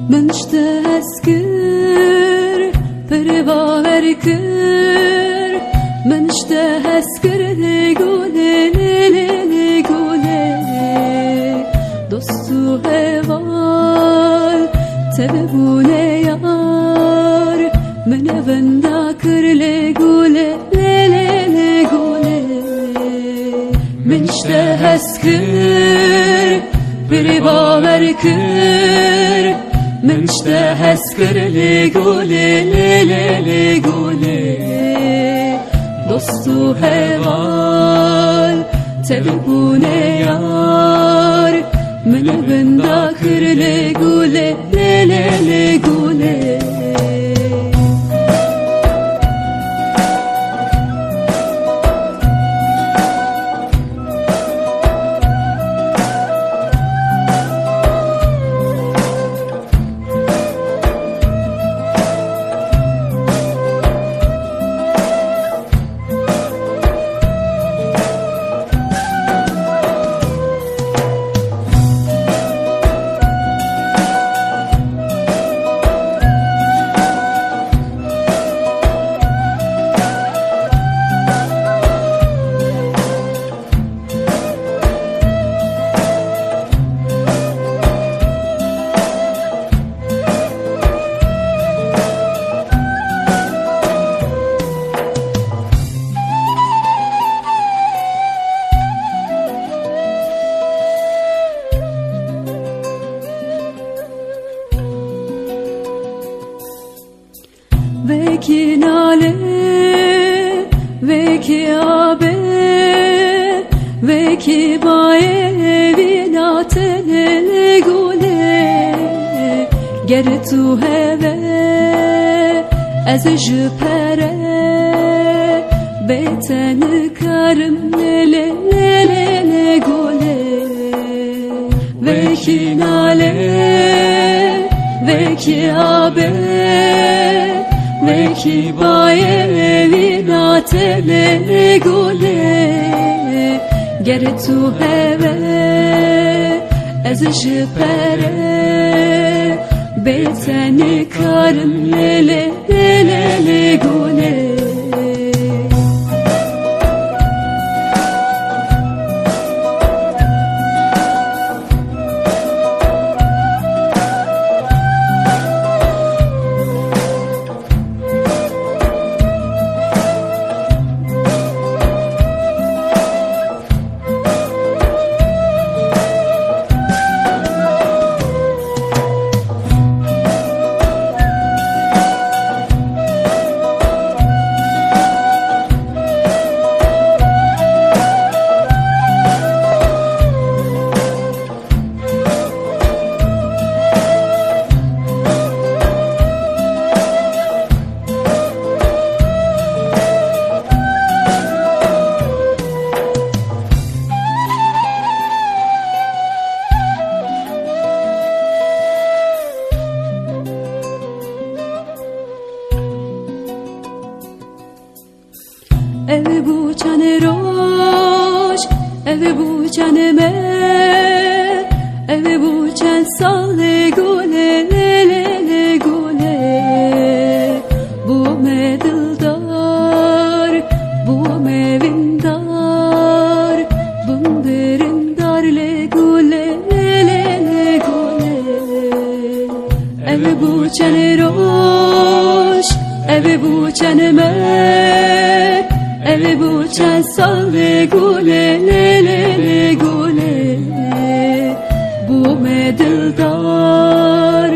من اشتهت كر برباور كر من اشتهت كر لگوله لگوله دوستو هوال تبونه یار من وندا كر لگوله لگوله من اشتهت كر برباور كر من اشتهت كر لگوله لگوله دوستو هوال تبونه یار من بندا كر لگوله لگوله Veki nale, veki abe, veki bae vinate legule. Ger tu heve, ez jpere, beten karım legule. Veki nale, veki abe, veki bae vinate legule. Ger tu heve ez jpere beten karım legule. Ev bu çane roş, ev bu çane me, ev bu çan sal legule legule. Bu me dildar, bu me vindar, bunderin dar legule legule. Ev bu çane roş, ev bu çane me, ev bu çan sal legule legule. Bu me dildar,